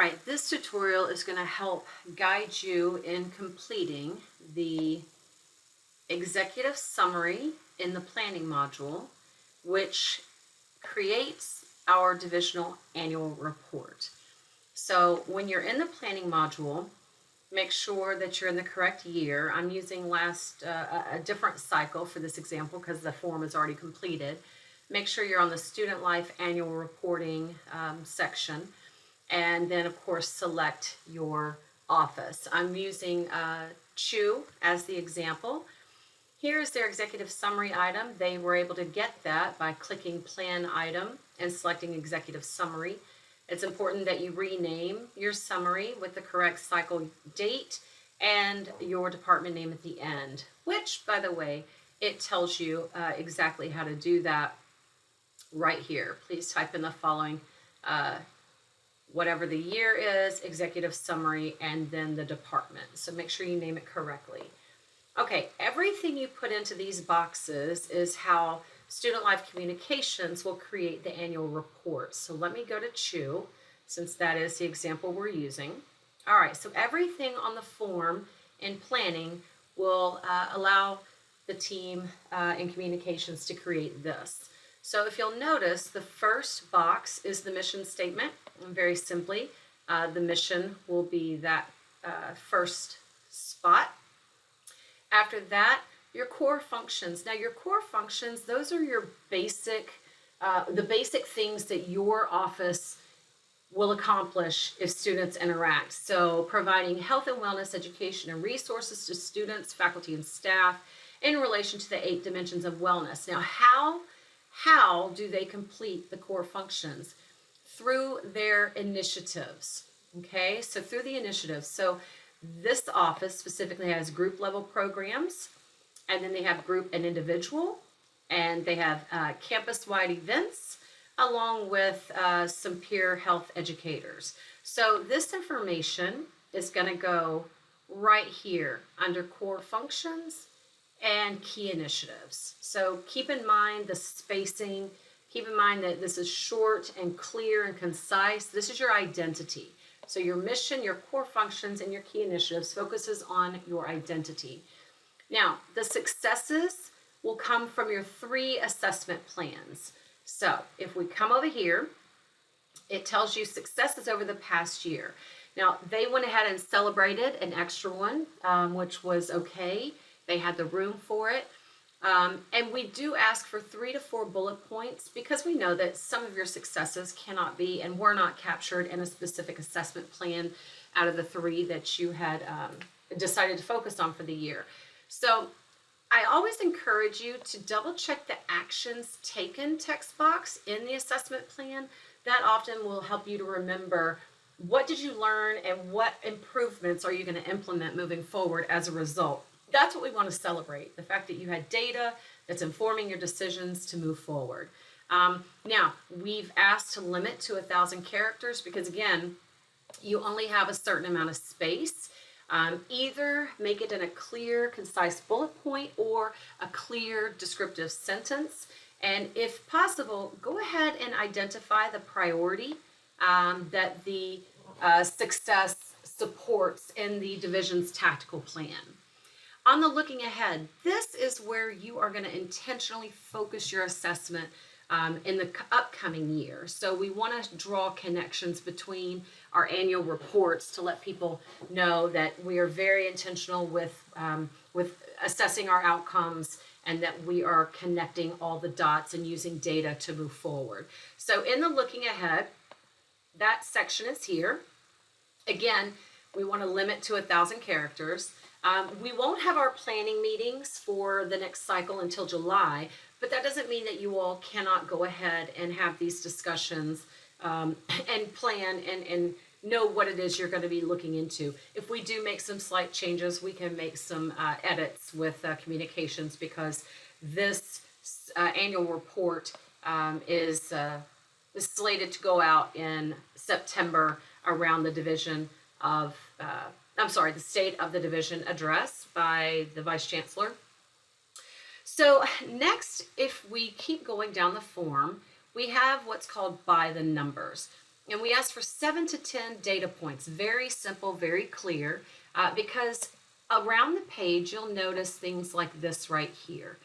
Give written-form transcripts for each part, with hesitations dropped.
right, this tutorial is going to help guide you in completing the executive summary in the planning module, which creates our divisional annual report. So when you're in the planning module, make sure that you're in the correct year. I'm using a different cycle for this example because the form is already completed. Make sure you're on the student life annual reporting section. And then, of course, select your office. I'm using CHU as the example. Here's their executive summary item. They were able to get that by clicking Plan Item and selecting Executive Summary. It's important that you rename your summary with the correct cycle date and your department name at the end, which, by the way, it tells you exactly how to do that right here. Please type in the following whatever the year is, executive summary, and then the department. So make sure you name it correctly. Okay, everything you put into these boxes is how Student Life Communications will create the annual report. So let me go to CHU, since that is the example we're using. All right, so everything on the form in planning will allow the team in communications to create this. So if you'll notice, the first box is the mission statement. And very simply, the mission will be that first spot. After that, your core functions. Now, your core functions, those are your the basic things that your office will accomplish if students interact. So providing health and wellness education and resources to students, faculty, and staff in relation to the 8 dimensions of wellness. Now, how do they complete the core functions? Through their initiatives, okay? So through the initiatives. So this office specifically has group level programs, and then they have group and individual, and they have campus-wide events, along with some peer health educators. So this information is going to go right here under core functions and key initiatives. So keep in mind the spacing. Keep in mind that this is short and clear and concise. This is your identity. So your mission, your core functions, and your key initiatives focuses on your identity. Now, the successes will come from your 3 assessment plans. So if we come over here, it tells you successes over the past year. Now, they went ahead and celebrated an extra one, which was okay. They had the room for it. And we do ask for 3 to 4 bullet points because we know that some of your successes cannot be and were not captured in a specific assessment plan out of the 3 that you had decided to focus on for the year. So I always encourage you to double check the actions taken text box in the assessment plan. That often will help you to remember what did you learn and what improvements are you going to implement moving forward as a result. That's what we want to celebrate, the fact that you had data that's informing your decisions to move forward. Now, we've asked to limit to 1,000 characters because, again, you only have a certain amount of space. Either make it in a clear, concise bullet point or a clear, descriptive sentence. And if possible, go ahead and identify the priority that the success supports in the division's tactical plan. On the looking ahead, this is where you are going to intentionally focus your assessment in the upcoming year. So we want to draw connections between our annual reports to let people know that we are very intentional with assessing our outcomes and that we are connecting all the dots and using data to move forward. So in the looking ahead, that section is here. Again, we want to limit to 1,000 characters. We won't have our planning meetings for the next cycle until July, but that doesn't mean that you all cannot go ahead and have these discussions and plan and know what it is you're going to be looking into. If we do make some slight changes, we can make some edits with communications because this annual report is slated to go out in September around the division of the State of the Division address by the Vice Chancellor. So next, if we keep going down the form, we have what's called by the numbers. And we asked for 7 to 10 data points, very simple, very clear, because around the page you'll notice things like this right here.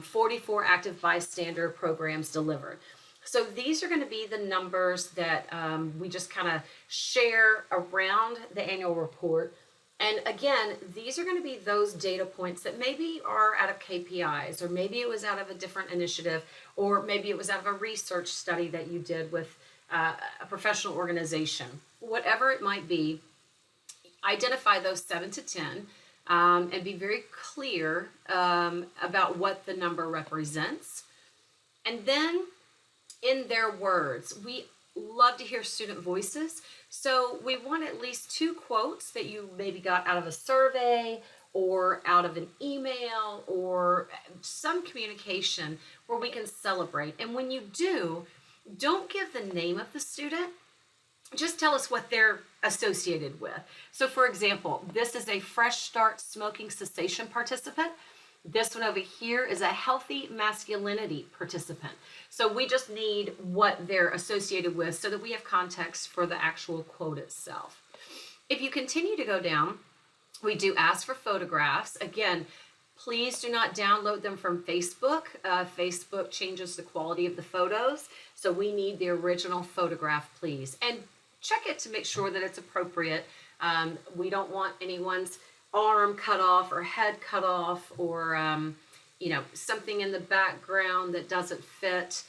44 active bystander programs delivered. So these are going to be the numbers that we just kind of share around the annual report. And again, these are going to be those data points that maybe are out of KPIs, or maybe it was out of a different initiative, or maybe it was out of a research study that you did with a professional organization. Whatever it might be, identify those 7 to 10 and be very clear about what the number represents. And then in their words, we love to hear student voices. So we want at least 2 quotes that you maybe got out of a survey or out of an email or some communication where we can celebrate. And when you do, don't give the name of the student. Just tell us what they're associated with. So for example, this is a Fresh Start smoking cessation participant. This one over here is a healthy masculinity participant. So we just need what they're associated with so that we have context for the actual quote itself. If you continue to go down, we do ask for photographs. Again, please do not download them from Facebook. Facebook changes the quality of the photos, so we need the original photograph, please. And check it to make sure that it's appropriate. We don't want anyone's arm cut off or head cut off, or something in the background that doesn't fit.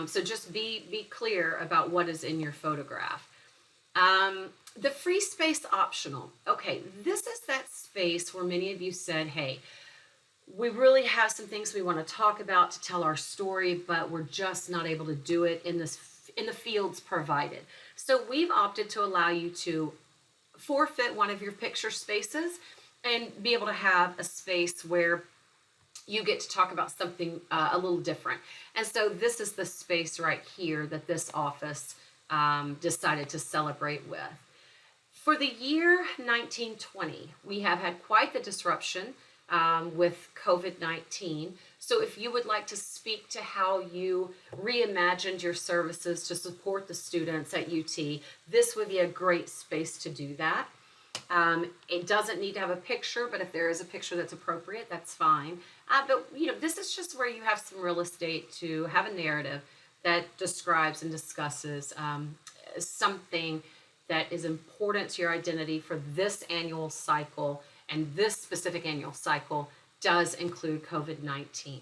So just be clear about what is in your photograph. The free space optional. Okay, this is that space where many of you said, hey, we really have some things we want to talk about to tell our story, but we're just not able to do it in the fields provided. So we've opted to allow you to forfeit one of your picture spaces and be able to have a space where you get to talk about something a little different. And so this is the space right here that this office decided to celebrate with. For the year 1920, we have had quite the disruption with COVID-19. So if you would like to speak to how you reimagined your services to support the students at UT, this would be a great space to do that. It doesn't need to have a picture, but if there is a picture that's appropriate, that's fine. But this is just where you have some real estate to have a narrative that describes and discusses something that is important to your identity for this annual cycle, and this specific annual cycle does include COVID-19.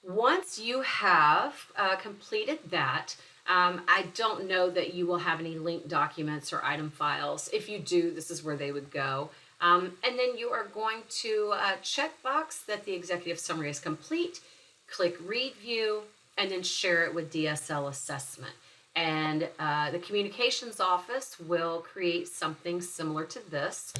Once you have completed that, I don't know that you will have any linked documents or item files. If you do, this is where they would go. And then you are going to check box that the executive summary is complete, click Read View, and then share it with DSL Assessment. And the communications office will create something similar to this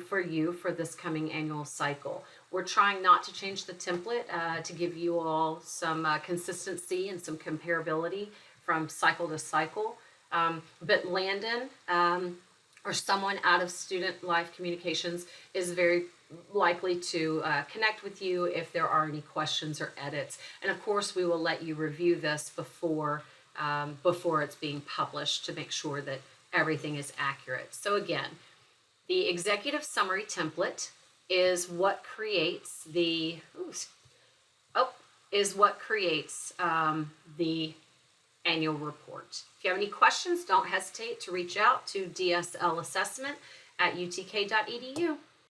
for you for this coming annual cycle. We're trying not to change the template to give you all some consistency and some comparability from cycle to cycle. But Landon or someone out of Student Life Communications is very likely to connect with you if there are any questions or edits. And of course, we will let you review this before it's being published to make sure that everything is accurate. So again, the executive summary template is what creates the the annual report. If you have any questions, don't hesitate to reach out to dslassessment.utk.edu.